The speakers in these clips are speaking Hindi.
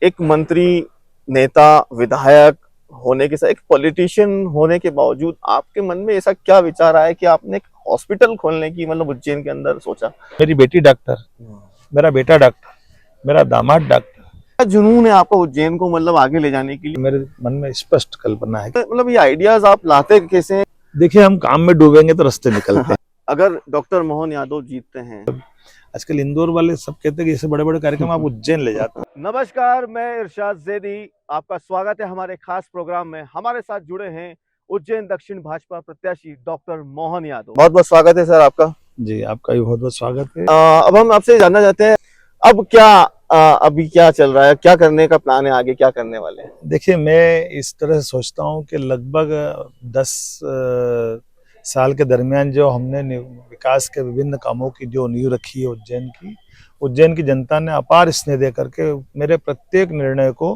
एक मंत्री, नेता, विधायक होने के साथ एक पॉलिटिशियन होने के बावजूद आपके मन में ऐसा क्या विचार आया कि आपने एक हॉस्पिटल खोलने की मतलब उज्जैन के अंदर सोचा? मेरी बेटी डॉक्टर, मेरा बेटा डॉक्टर, मेरा दामाद डॉक्टर। क्या जुनून है आपका उज्जैन को मतलब आगे ले जाने के लिए? मेरे मन में स्पष्ट कल्पना है। मतलब ये आइडियाज आप लाते कैसे हैं? देखिए, हम काम में डूबेंगे तो रास्ते निकलते हैं। अगर डॉक्टर मोहन यादव जीतते हैं। आजकल इंदौर वाले सब कहते हैं कि ऐसे बड़े बड़े कार्यक्रम आप उज्जैन ले जाते हैं। नमस्कार, मैं इरशाद ज़ैदी, आपका स्वागत है हमारे खास प्रोग्राम में। हमारे साथ जुड़े हैं उज्जैन दक्षिण भाजपा प्रत्याशी डॉक्टर मोहन यादव। बहुत बहुत स्वागत है सर आपका। जी, आपका भी बहुत बहुत स्वागत है। अब हम आपसे जानना चाहते हैं, अब क्या अभी क्या चल रहा है, क्या करने का प्लान है, आगे क्या करने वाले हैं? देखिए, मैं इस तरह से सोचता हूँ कि लगभग 10 साल के दरमियान जो हमने विकास के विभिन्न कामों की जो नींव रखी है उज्जैन की जनता ने अपार स्नेह दे करके मेरे प्रत्येक निर्णय को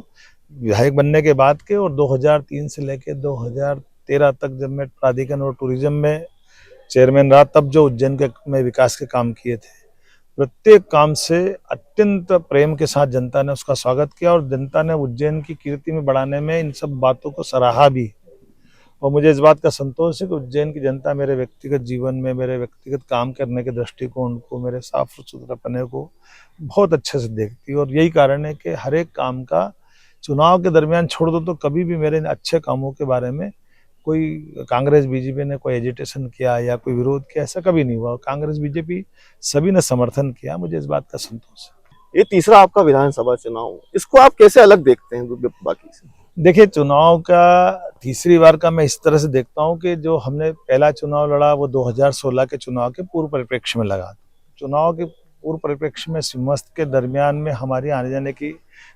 विधायक बनने के बाद के और 2003 से लेकर 2013 तक जब मैं प्राधिकरण और टूरिज्म में चेयरमैन रहा, तब जो उज्जैन के में विकास के काम किए थे, प्रत्येक काम से अत्यंत प्रेम के साथ जनता ने उसका स्वागत किया और जनता ने उज्जैन की कीर्ति में बढ़ाने में इन सब बातों को सराहा भी। और मुझे इस बात का संतोष है कि उज्जैन की जनता मेरे व्यक्तिगत जीवन में, मेरे व्यक्तिगत काम करने के दृष्टिकोण को, मेरे साफ सुथरापने को बहुत अच्छे से देखती है। और यही कारण है कि हर एक काम का चुनाव के दरमियान छोड़ दो तो कभी भी मेरे अच्छे कामों के बारे में कोई कांग्रेस बीजेपी ने कोई एजिटेशन किया या कोई विरोध किया, ऐसा कभी नहीं हुआ। कांग्रेस बीजेपी सभी ने समर्थन किया, मुझे इस बात का संतोष है। ये तीसरा आपका विधानसभा चुनाव, इसको आप कैसे अलग देखते हैं बाकी से? देखिए, चुनाव का तीसरी बार का मैं इस तरह से देखता हूं कि जो हमने पहला चुनाव लड़ा वो 2016 के चुनाव के पूर्व परिप्रेक्ष्य में लगा। चुनाव के पूर्व परिप्रेक्ष्य में सिमस्त के दरमियान में हमारी आने जाने की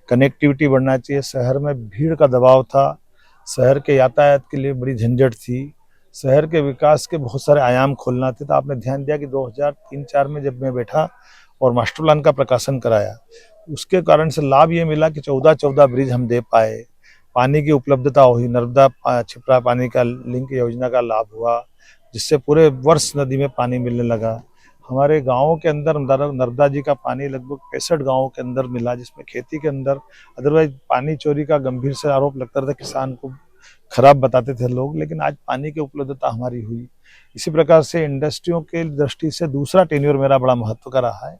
कनेक्टिविटी बढ़ना चाहिए। शहर में भीड़ का दबाव था, शहर के यातायात के लिए बड़ी झंझट थी, शहर के विकास के बहुत सारे आयाम खोलना थे। तो आपने ध्यान दिया कि 2003-4 में जब मैं बैठा और मास्टर प्लान का प्रकाशन कराया, उसके कारण से लाभ ये मिला कि 14 ब्रिज हम दे पाए, पानी की उपलब्धता हुई, नर्मदा छिपरा पानी का लिंक योजना का लाभ हुआ, जिससे पूरे वर्ष नदी में पानी मिलने लगा। हमारे गाँवों के अंदर नर्मदा जी का पानी लगभग 65 गाँवों के अंदर मिला, जिसमें खेती के अंदर अदरवाइज पानी चोरी का गंभीर से आरोप लगता था, किसान को खराब बताते थे लोग, लेकिन आज पानी की उपलब्धता हमारी हुई। इसी प्रकार से इंडस्ट्रियों के दृष्टि से दूसरा टेन्योर मेरा बड़ा महत्व का रहा है।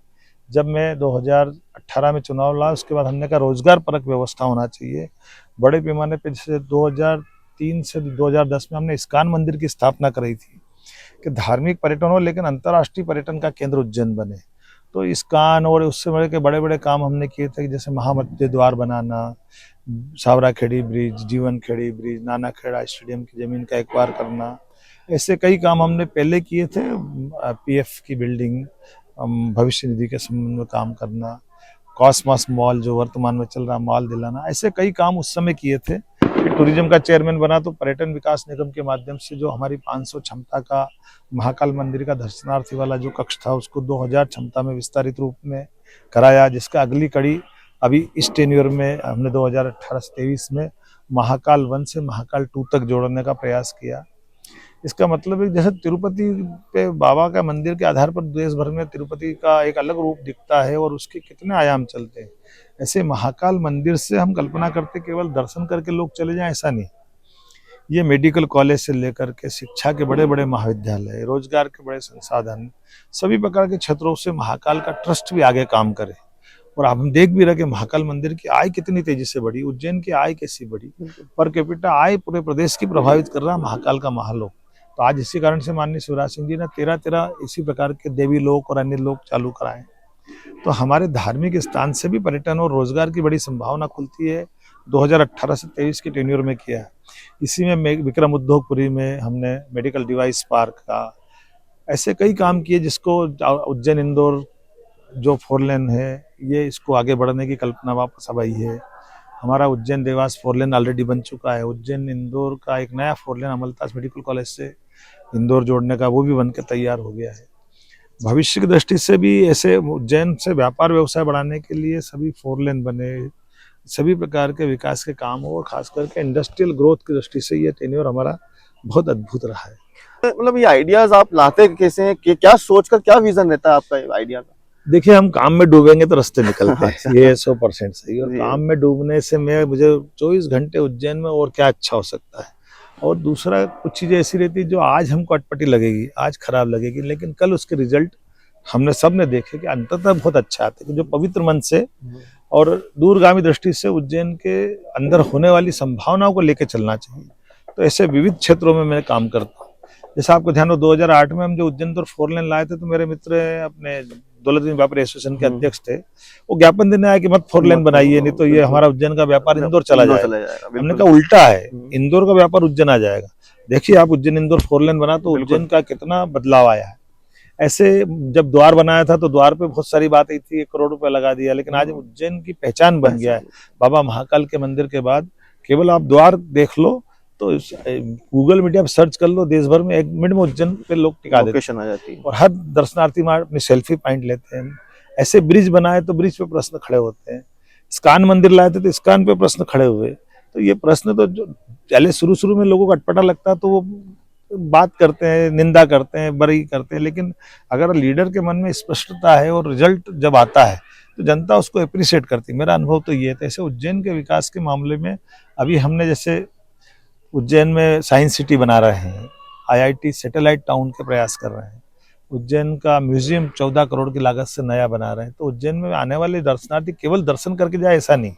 जब मैं 2018 में चुनाव लड़ा, उसके बाद हमने कहा रोजगार परक व्यवस्था होना चाहिए बड़े पैमाने पर। जैसे 2003 से 2010 में हमने इस्कॉन मंदिर की स्थापना कराई थी कि धार्मिक पर्यटन हो लेकिन अंतर्राष्ट्रीय पर्यटन का केंद्र उज्जैन बने। तो इस्कॉन और उससे बड़े के बड़े काम हमने किए थे, जैसे महामध्य द्वार बनाना, सावरा खेड़ी ब्रिज, जीवन खेड़ी ब्रिज, नाना खेड़ा स्टेडियम की जमीन का एक्वायर करना, ऐसे कई काम हमने पहले किए थे। पीएफ की बिल्डिंग, भविष्य निधि के संबंध में काम करना, कॉस्मॉस मॉल जो वर्तमान में चल रहा मॉल दिलाना, ऐसे कई काम उस समय किए थे। टूरिज्म का चेयरमैन बना तो पर्यटन विकास निगम के माध्यम से जो हमारी 500 क्षमता का महाकाल मंदिर का दर्शनार्थी वाला जो कक्ष था उसको 2000 क्षमता में विस्तारित रूप में कराया, जिसका अगली कड़ी अभी इस टेन्योर में हमने 2018 से 23 में महाकाल 1 से महाकाल 2 तक जोड़ने का प्रयास किया। इसका मतलब है जैसे तिरुपति पे बाबा का मंदिर के आधार पर देश भर में तिरुपति का एक अलग रूप दिखता है और उसके कितने आयाम चलते हैं, ऐसे महाकाल मंदिर से हम कल्पना करते केवल दर्शन करके लोग चले जाएं, ऐसा नहीं। ये मेडिकल कॉलेज से लेकर के शिक्षा के बड़े बड़े महाविद्यालय, रोजगार के बड़े संसाधन, सभी प्रकार के क्षेत्रों से महाकाल का ट्रस्ट भी आगे काम करे। और अब हम देख भी रहे कि महाकाल मंदिर की आय कितनी तेजी से बढ़ी, उज्जैन की आय कैसी बढ़ी, पर कैपिटा आय पूरे प्रदेश की प्रभावित कर रहा महाकाल का महालोक। तो आज इसी कारण से माननीय शिवराज सिंह जी ने 13 इसी प्रकार के देवी लोक और अन्य लोक चालू कराए। तो हमारे धार्मिक स्थान से भी पर्यटन और रोजगार की बड़ी संभावना खुलती है। 2018 से 23 के टेन्योर में किया है। इसी में विक्रम उद्योगपुरी में हमने मेडिकल डिवाइस पार्क का, ऐसे कई काम किए जिसको उज्जैन इंदौर जो 4 लेन है, ये इसको आगे बढ़ने की कल्पना वापस अब आई है। हमारा उज्जैन देवास 4 लेन ऑलरेडी बन चुका है। उज्जैन इंदौर का एक नया 4 लेन अमलतास मेडिकल कॉलेज से इंदौर जोड़ने का वो भी बनकर तैयार हो गया है। भविष्य की दृष्टि से भी ऐसे उज्जैन से व्यापार व्यवसाय बढ़ाने के लिए सभी 4 लेन बने, सभी प्रकार के विकास के काम हो, और खास करके इंडस्ट्रियल ग्रोथ की दृष्टि से ये टेन्योर हमारा बहुत अद्भुत रहा है। मतलब ये आइडियाज आप लाते कैसे हैं, कि क्या सोचकर, क्या विजन रहता है आपका आइडिया का? देखिए, हम काम में डूबेंगे तो रास्ते निकलते अच्छा। हैं, ये 100% सही। और जी। काम में डूबने से मुझे 24 घंटे उज्जैन में और क्या अच्छा हो सकता है। और दूसरा, कुछ चीजें ऐसी रहती है जो आज हमको अटपटी लगेगी, आज खराब लगेगी, लेकिन कल उसके रिजल्ट हमने सबने देखे कि अंततः बहुत अच्छा आते हैं। जो पवित्र मन से और दूरगामी दृष्टि से उज्जैन के अंदर होने वाली संभावनाओं को लेकर चलना चाहिए। तो ऐसे विविध क्षेत्रों में मैं काम करता हूँ। जैसे आपको ध्यान हो, 2008 में हम जो उज्जैन पर 4 लेन लाए थे, तो मेरे मित्र अपने दौलतदीन व्यापारी एसोसिएशन के अध्यक्ष थे, वो ज्ञापन देने आए कि मत 4 लेन बनाइए, नहीं तो ये बिल्कुल हमारा उज्जैन का व्यापार इंदौर चला इंदौर जाएगा। चला जाएगा, हमने बिल्कुल। कहा उल्टा है, इंदौर का व्यापार उज्जैन आ जाएगा। देखिए आप, उज्जैन इंदौर 4 लेन बना तो बिल्कुल। उज्जैन का कितना बदलाव आया है। ऐसे जब द्वार बनाया था तो द्वार पे बहुत सारी बात आई थी, 1 करोड़ रुपए लगा दिया, लेकिन आज उज्जैन की पहचान बन गया है। बाबा महाकाल के मंदिर के बाद केवल आप द्वार देख लो, तो गूगल मीडिया पे सर्च कर लो, देश भर में 1 मिनट में उज्जैन पे लोग टिका देते लोकेशन आ जाती है। और हर दर्शनार्थी वहां अपनी सेल्फी पॉइंट लेते हैं। ऐसे ब्रिज बनाए तो ब्रिज पे प्रश्न खड़े होते हैं। इस्कान मंदिर लाए थे तो इस्कान पे प्रश्न खड़े हुए। तो ये प्रश्न तो जो पहले शुरू शुरू में लोगों को अटपटा लगता है तो वो बात करते हैं, निंदा करते हैं, बरी करते हैं, लेकिन अगर लीडर के मन में स्पष्टता है और रिजल्ट जब आता है तो जनता उसको अप्रिशिएट करती है। मेरा अनुभव तो ये है। तो ऐसे उज्जैन के विकास के मामले में अभी हमने जैसे उज्जैन में साइंस सिटी बना रहे हैं, आईआईटी सैटेलाइट टाउन के प्रयास कर रहे हैं, उज्जैन का म्यूजियम 14 करोड़ की लागत से नया बना रहे हैं। तो उज्जैन में आने वाले दर्शनार्थी केवल दर्शन करके जाए ऐसा नहीं,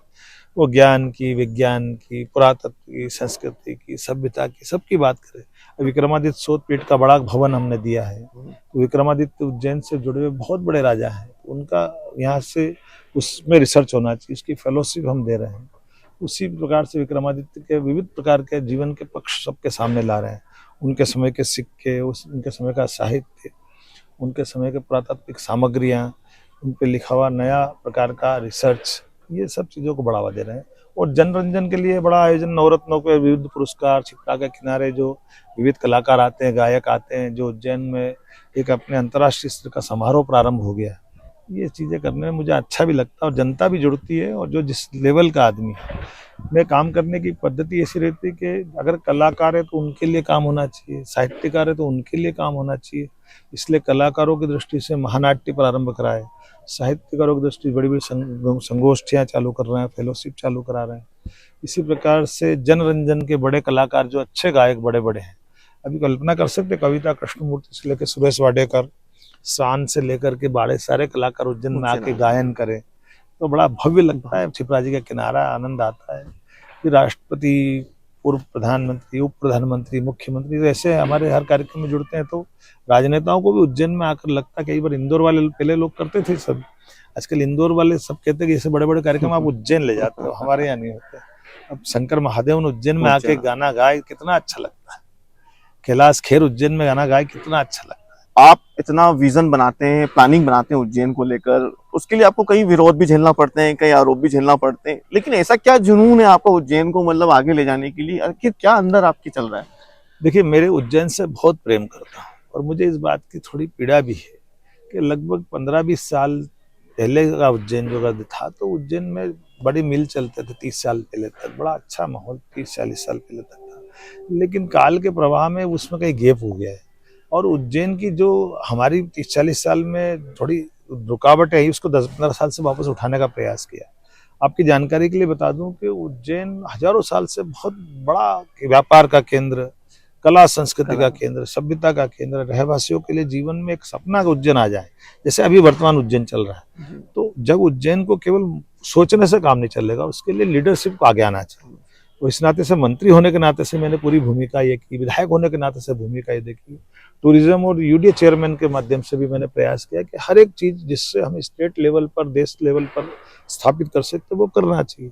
वो ज्ञान की, विज्ञान की, पुरातत्व की, संस्कृति की, सभ्यता की, सबकी बात करें। विक्रमादित्य शोधपीठ का बड़ा भवन हमने दिया है। तो विक्रमादित्य उज्जैन से जुड़े हुए बहुत बड़े राजा हैं, उनका यहाँ से उसमें रिसर्च होना चाहिए, उसकी फेलोशिप हम दे रहे हैं। उसी प्रकार से विक्रमादित्य के विविध प्रकार के जीवन के पक्ष सबके सामने ला रहे हैं। उनके समय के सिक्के, उनके समय का साहित्य, उनके समय के पुरातात्विक सामग्रियाँ, उन पर लिखा हुआ नया प्रकार का रिसर्च, ये सब चीज़ों को बढ़ावा दे रहे हैं। और जनरंजन के लिए बड़ा आयोजन, नवरत्नों के विविध पुरस्कार, छिपका के किनारे जो विविध कलाकार आते हैं, गायक आते हैं, जो उज्जैन में एक अपने अंतर्राष्ट्रीय स्तर का समारोह प्रारंभ हो गया। ये चीज़ें करने में मुझे अच्छा भी लगता है और जनता भी जुड़ती है। और जो जिस लेवल का आदमी है, मैं काम करने की पद्धति ऐसी रहती है कि अगर कलाकार है तो उनके लिए काम होना चाहिए, साहित्यकार है तो उनके लिए काम होना चाहिए। इसलिए कलाकारों की दृष्टि से महानाट्य प्रारंभ कराए, साहित्यकारों की दृष्टि बड़ी बड़ी संगोष्ठियाँ चालू कर रहे हैं, फेलोशिप चालू करा रहे हैं। इसी प्रकार से जनरंजन के बड़े कलाकार, जो अच्छे गायक बड़े बड़े हैं, अभी कल्पना कर सकते, कविता कृष्णमूर्ति से लेकर सुरेश वाडेकर, शान से लेकर के बड़े सारे कलाकार उज्जैन में आके गायन करें तो बड़ा भव्य लगता है। छिपरा जी का किनारा, आनंद आता है। फिर राष्ट्रपति, पूर्व प्रधानमंत्री, उप प्रधानमंत्री, मुख्यमंत्री ऐसे हमारे हर कार्यक्रम में जुड़ते हैं। तो राजनेताओं को भी उज्जैन में आकर लगता है, कई बार इंदौर वाले पहले लोग करते थे सब, आजकल इंदौर वाले सब कहते हैं कि ऐसे बड़े बड़े कार्यक्रम आप उज्जैन ले जाते हो, हमारे यहाँ नहीं होते। अब शंकर महादेव ने उज्जैन में आके गाना गाए, कितना अच्छा लगता है। कैलाश खेर उज्जैन में गाना गाए, कितना अच्छा लगता है। आप इतना विजन बनाते हैं, प्लानिंग बनाते हैं उज्जैन को लेकर, उसके लिए आपको कई विरोध भी झेलना पड़ते हैं, कई आरोप भी झेलना पड़ते हैं, लेकिन ऐसा क्या जुनून है आपका उज्जैन को मतलब आगे ले जाने के लिए? आखिर क्या अंदर आपकी चल रहा है? देखिए, मेरे उज्जैन से बहुत प्रेम करता हूँ और मुझे इस बात की थोड़ी पीड़ा भी है कि लगभग 15-20 साल पहले का उज्जैन जो था, तो उज्जैन में बड़ी मिल चलते थे 30 साल पहले तक, बड़ा अच्छा माहौल 30-40 साल पहले तक था। लेकिन काल के प्रवाह में उसमें कहीं गैप हो गया है और उज्जैन की जो हमारी 30-40 साल में थोड़ी रुकावट है, उसको 10-15 साल से वापस उठाने का प्रयास किया। आपकी जानकारी के लिए बता दूं कि उज्जैन हजारों साल से बहुत बड़ा व्यापार का केंद्र, कला संस्कृति का केंद्र, सभ्यता का केंद्र, रहवासियों के लिए जीवन में एक सपना का उज्जैन आ जाए, जैसे अभी वर्तमान उज्जैन चल रहा है। तो जब उज्जैन को केवल सोचने से काम नहीं चलेगा, उसके लिए लीडरशिप को आगे आना चाहिए। तो इस नाते से, मंत्री होने के नाते से मैंने पूरी भूमिका ये की, विधायक होने के नाते से भूमिका ये देखी, टूरिज्म और यूडीए चेयरमैन के माध्यम से भी मैंने प्रयास किया कि हर एक चीज जिससे हम स्टेट लेवल पर, देश लेवल पर स्थापित कर सकते वो करना चाहिए।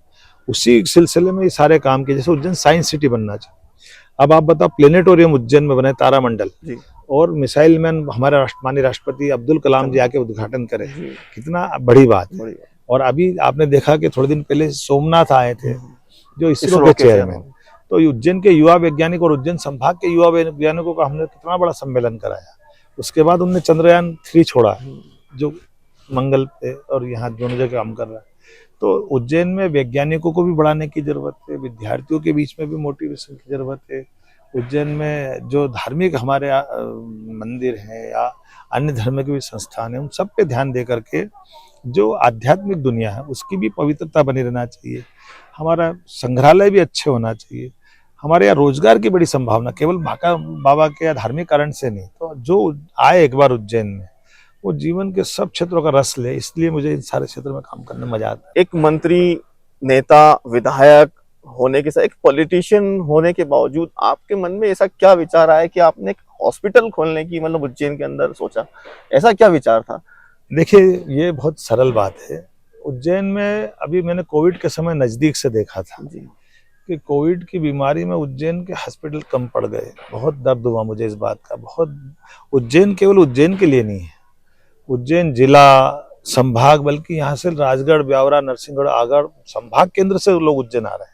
उसी सिलसिले में ये सारे काम किए। जैसे उज्जैन साइंस सिटी बनना चाहिए। अब आप बताओ, प्लेनेटोरियम उज्जैन में बने, तारामंडल, और मिसाइल मैन हमारे माननीय राष्ट्रपति अब्दुल कलाम जी आके उद्घाटन करें, कितना बड़ी बात है। और अभी आपने देखा कि थोड़े दिन पहले सोमनाथ आए थे, जो इसरो के चेयरमैन। तो उज्जैन के युवा वैज्ञानिक और उज्जैन संभाग के युवा वैज्ञानिकों का हमने कितना बड़ा सम्मेलन कराया। उसके बाद उन्होंने चंद्रयान 3 छोड़ा, जो मंगल पे और यहाँ दोनों जगह काम कर रहा है। तो उज्जैन में वैज्ञानिकों को भी बढ़ाने की जरूरत है, विद्यार्थियों के बीच में भी मोटिवेशन की जरूरत है। उज्जैन में जो धार्मिक हमारे मंदिर हैं या अन्य धर्म के भी संस्थान है, उन सब पे ध्यान दे करके जो आध्यात्मिक दुनिया है उसकी भी पवित्रता बनी रहना चाहिए। हमारा संग्रहालय भी अच्छे होना चाहिए। हमारे यहाँ रोजगार की बड़ी संभावना, केवल बाका बाबा के या धार्मिक कारण से नहीं, तो जो आए एक बार उज्जैन में वो जीवन के सब क्षेत्रों का रस ले, इसलिए मुझे इन सारे क्षेत्रों में काम करने में मजा आता है। एक मंत्री, नेता, विधायक होने के साथ, एक पॉलिटिशियन होने के बावजूद आपके मन में ऐसा क्या विचार आया कि आपने एक हॉस्पिटल खोलने की मतलब उज्जैन के अंदर सोचा? ऐसा क्या विचार था? देखिए, ये बहुत सरल बात है। उज्जैन में अभी मैंने कोविड के समय नजदीक से देखा था जी। कि कोविड की बीमारी में उज्जैन के हॉस्पिटल कम पड़ गए। बहुत दर्द हुआ मुझे इस बात का, बहुत। उज्जैन केवल उज्जैन के लिए नहीं है, उज्जैन जिला, संभाग, बल्कि यहाँ से राजगढ़, ब्यावरा, नरसिंहगढ़, आगरा संभाग केंद्र से लोग उज्जैन आ रहे हैं।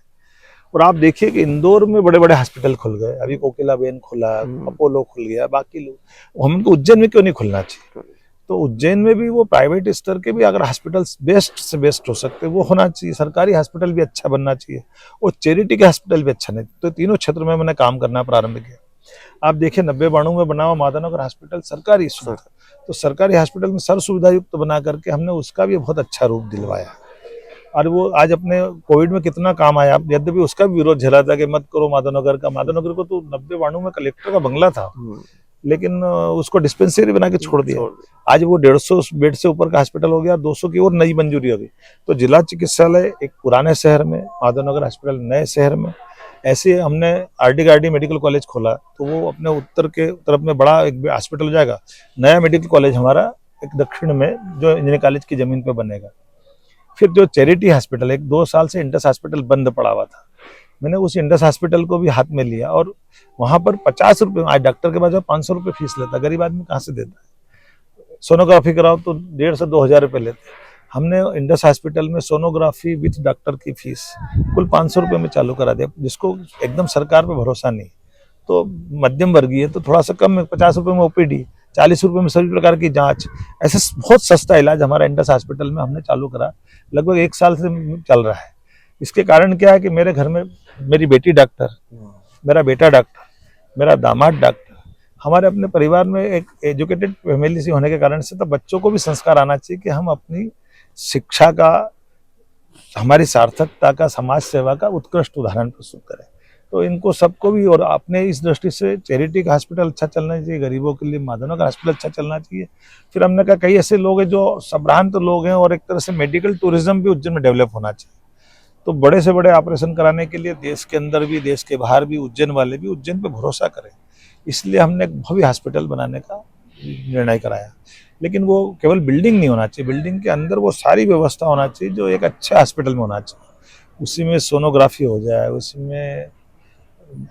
और आप देखिए कि इंदौर में बड़े बड़े हॉस्पिटल खुल गए, अभी कोकिलाबेन खुला, अपोलो खुल गया, बाकी लोग, हमको उज्जैन में क्यों नहीं खुलना चाहिए? तो उज्जैन में भी वो प्राइवेट स्तर के भी अगर हॉस्पिटल बेस्ट से बेस्ट हो सकते वो होना चाहिए। सरकारी हॉस्पिटल भी अच्छा बनना चाहिए और चैरिटी के हॉस्पिटल भी अच्छा नहीं। तो तीनों क्षेत्रों में मैंने काम करना प्रारंभ किया। आप देखिए 90-92 में बना हुआ माधवनगर हॉस्पिटल सरकारी सुविधा, तो सरकारी हॉस्पिटल में सर्व सुविधा युक्त बना करके हमने उसका भी बहुत अच्छा रूप दिलवाया। और वो आज अपने कोविड में कितना काम आया। यद्यपि उसका भी विरोध झेला था कि मत करो माधवनगर का। माधवनगर को तो 90-92 में कलेक्टर का बंगला था, लेकिन उसको डिस्पेंसरी बना के छोड़ दिया। आज वो 150 बेड से ऊपर का हॉस्पिटल हो गया, 200 की और नई मंजूरी हो गई। तो जिला चिकित्सालय एक पुराने शहर में, माधवनगर हॉस्पिटल नए शहर में, ऐसे हमने RD मेडिकल कॉलेज खोला। तो वो अपने उत्तर के तरफ में बड़ा एक हॉस्पिटल हो जाएगा। नया मेडिकल कॉलेज हमारा एक दक्षिण में जो इंजीनियरिंग कॉलेज की जमीन पे बनेगा। फिर जो चैरिटी हॉस्पिटल, 1-2 साल से इंडस हॉस्पिटल बंद पड़ा हुआ था, मैंने उस इंडस हॉस्पिटल को भी हाथ में लिया। और वहां पर 50 रुपये, आज डॉक्टर के पास 500 रुपये फीस लेता, गरीब आदमी कहाँ से देता है? सोनोग्राफी कराओ तो 1,500 से 2,000 रुपये लेते। हमने इंडस हॉस्पिटल में सोनोग्राफी विथ डॉक्टर की फीस कुल 500 रुपये में चालू करा दिया। जिसको एकदम सरकार पे भरोसा नहीं, तो मध्यम वर्गीय तो थोड़ा सा कम में 50 रुपये में OPD, 40 रुपये में सभी प्रकार की जांच, ऐसे बहुत सस्ता इलाज हमारा इंडस हॉस्पिटल में हमने चालू करा। लगभग 1 साल से चल रहा है। इसके कारण क्या है कि मेरे घर में मेरी बेटी डॉक्टर, मेरा बेटा डॉक्टर, मेरा दामाद डॉक्टर, हमारे अपने परिवार में एक एजुकेटेड फैमिली से होने के कारण से तो बच्चों को भी संस्कार आना चाहिए कि हम अपनी शिक्षा का, हमारी सार्थकता का, समाज सेवा का उत्कृष्ट उदाहरण प्रस्तुत करें। तो इनको सबको भी, और अपने इस दृष्टि से चैरिटी का हॉस्पिटल अच्छा चलना चाहिए, गरीबों के लिए माधवनगर हॉस्पिटल अच्छा चलना चाहिए। फिर हमने कहा कई ऐसे लोग हैं जो संभ्रांत लोग हैं, और एक तरह से मेडिकल टूरिज्म भी उज्जैन में डेवलप होना चाहिए। तो बड़े से बड़े ऑपरेशन कराने के लिए देश के अंदर भी, देश के बाहर भी उज्जैन वाले भी उज्जैन पे भरोसा करें। इसलिए हमने एक भव्य हॉस्पिटल बनाने का निर्णय कराया। लेकिन वो केवल बिल्डिंग नहीं होना चाहिए, बिल्डिंग के अंदर वो सारी व्यवस्था होना चाहिए जो एक अच्छे हॉस्पिटल में होना चाहिए। उसी में सोनोग्राफी हो जाए, उसी में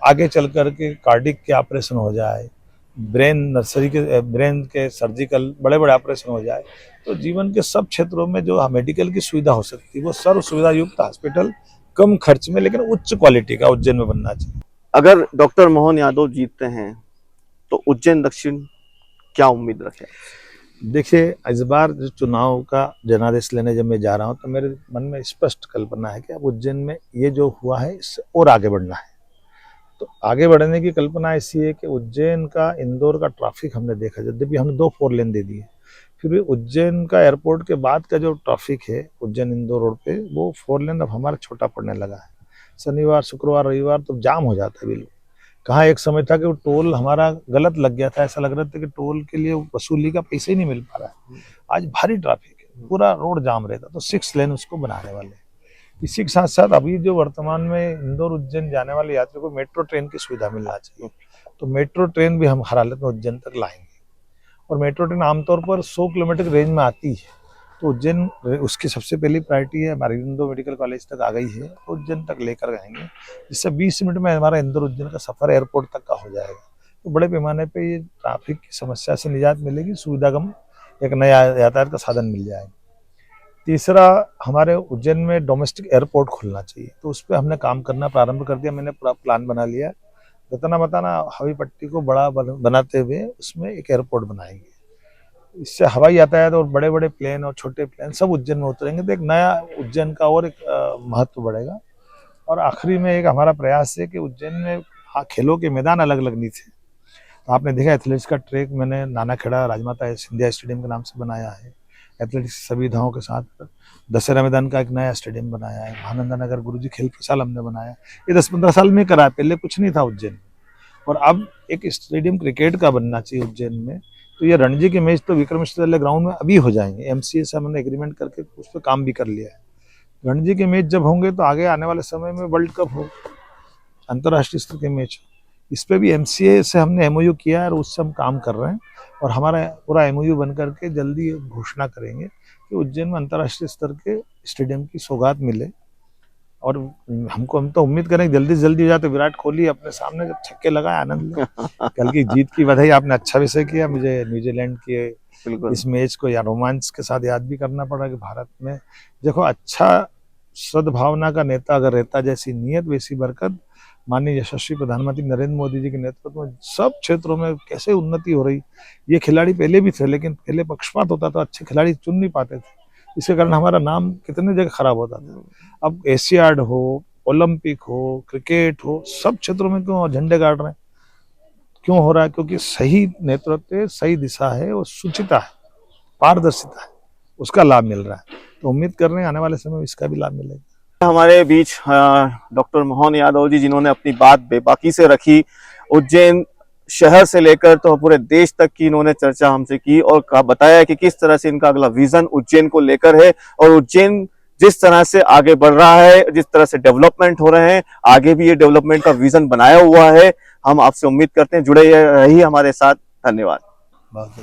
आगे चल करके कार्डिक के ऑपरेशन हो जाए, ब्रेन के सर्जिकल बड़े बड़े ऑपरेशन हो जाए। तो जीवन के सब क्षेत्रों में जो मेडिकल की सुविधा हो सकती है वो सर्व सुविधा युक्त हॉस्पिटल कम खर्च में लेकिन उच्च क्वालिटी का उज्जैन में बनना चाहिए। अगर डॉक्टर मोहन यादव जीतते हैं तो उज्जैन दक्षिण क्या उम्मीद रखे? देखिए, इस बार जो चुनाव का जनादेश लेने जब मैं जा रहा हूँ तो मेरे मन में स्पष्ट कल्पना है कि अब उज्जैन में ये जो हुआ है इससे और आगे बढ़ना है। तो आगे बढ़ने की कल्पना ऐसी है कि उज्जैन का, इंदौर का ट्रैफिक हमने देखा, यद्यपि हमने 2 4 लेन दे दिए, फिर भी उज्जैन का एयरपोर्ट के बाद का जो ट्रैफिक है उज्जैन इंदौर रोड पे, वो 4 लेन अब हमारा छोटा पड़ने लगा है। शनिवार, शुक्रवार, रविवार तो जाम हो जाता है बिल्कुल। कहाँ एक समय था कि वो टोल हमारा गलत लग गया था, ऐसा लग रहा था कि टोल के लिए वसूली का पैसा ही नहीं मिल पा रहा है। आज भारी ट्रैफिक है, पूरा रोड जाम रहता, तो 6 लेन उसको बनाने वाले। इसी के साथ साथ अभी जो वर्तमान में इंदौर उज्जैन जाने वाले यात्रियों को मेट्रो ट्रेन की सुविधा मिलना चाहिए। तो मेट्रो ट्रेन भी हम हर हालत में उज्जैन तक लाएंगे। और मेट्रो ट्रेन आमतौर पर 100 किलोमीटर की रेंज में आती है, तो उज्जैन उसकी सबसे पहली प्रायोरिटी है। हमारी इंदौर मेडिकल कॉलेज तक आ गई है, तो उज्जैन तक लेकर आएंगे, जिससे 20 मिनट में हमारा इंदौर उज्जैन का सफर एयरपोर्ट तक का हो जाएगा। तो बड़े पैमाने पे ये ट्रैफिक की समस्या से निजात मिलेगी, सुविधागम एक नया यातायात का साधन मिल जाएगा। तीसरा, हमारे उज्जैन में डोमेस्टिक एयरपोर्ट खुलना चाहिए, तो उस पर हमने काम करना प्रारंभ कर दिया। मैंने पूरा प्लान बना लिया। रतना बताना हवाई पट्टी को बड़ा बनाते हुए उसमें एक एयरपोर्ट बनाएंगे। इससे हवाई यातायात और बड़े बड़े प्लेन और छोटे प्लेन सब उज्जैन में उतरेंगे, तो एक नया उज्जैन का और एक महत्व बढ़ेगा। और आखिरी में एक हमारा प्रयास है कि उज्जैन में खेलों के मैदान अलग अलग नहीं थे, तो आपने देखा एथलेटिक्स का ट्रैक मैंने नानाखेड़ा राजमाता सिंधिया स्टेडियम के नाम से बनाया है। एथलेटिक्स की सुविधाओं के साथ दशहरा मैदान का एक नया स्टेडियम बनाया है। महानंदा नगर गुरुजी खेल प्रशाल हमने बनाया। ये 10-15 साल में करा है, पहले कुछ नहीं था उज्जैन में। और अब एक स्टेडियम क्रिकेट का बनना चाहिए उज्जैन में। तो ये रणजी के मैच तो विक्रमशिला ग्राउंड में अभी हो जाएंगे। एमसीए से हमने एग्रीमेंट करके उस पर काम भी कर लिया है। रणजी के मैच जब होंगे तो आगे आने वाले समय में वर्ल्ड कप हो, अंतर्राष्ट्रीय स्तर के मैच, इस पे भी एमसीए से हमने एमओयू किया है और उससे हम काम कर रहे हैं। और हमारा पूरा एमओयू बन करके जल्दी घोषणा करेंगे कि उज्जैन में अंतर्राष्ट्रीय स्तर के स्टेडियम की सौगात मिले। और हम तो उम्मीद करें जल्दी से जल्दी हो जाए। तो विराट कोहली अपने सामने जब छक्के लगाए आनंद ले। कल की जीत की बधाई। आपने अच्छा विषय किया। मुझे न्यूजीलैंड के इस मैच को या रोमांच के साथ याद भी करना पड़ा कि भारत में देखो अच्छा सद्भावना का नेता अगर रहता, जैसी नीयत वैसी बरकत, माननीय यशस्वी प्रधानमंत्री नरेंद्र मोदी जी के नेतृत्व में सब क्षेत्रों में कैसे उन्नति हो रही। ये खिलाड़ी पहले भी थे, लेकिन पहले पक्षपात होता था, अच्छे खिलाड़ी चुन नहीं पाते थे, इसके कारण हमारा नाम कितने जगह खराब होता था। अब एशियाड हो, ओलंपिक हो, क्रिकेट हो, सब क्षेत्रों में क्यों झंडे गाड़ रहे हैं? क्यों हो रहा है? क्योंकि सही नेतृत्व, सही दिशा है और सुचिता है, पारदर्शिता है, उसका लाभ मिल रहा है। तो उम्मीद कर रहे हैं आने वाले समय में इसका भी लाभ मिलेगा। हमारे बीच डॉक्टर मोहन यादव जी, जिन्होंने अपनी बात बेबाकी से रखी। उज्जैन शहर से लेकर तो पूरे देश तक की इन्होंने चर्चा हमसे की और बताया कि किस तरह से इनका अगला विजन उज्जैन को लेकर है और उज्जैन जिस तरह से आगे बढ़ रहा है, जिस तरह से डेवलपमेंट हो रहे हैं, आगे भी ये डेवलपमेंट का विजन बनाया हुआ है। हम आपसे उम्मीद करते हैं जुड़े रहिए हमारे साथ। धन्यवाद। बहुत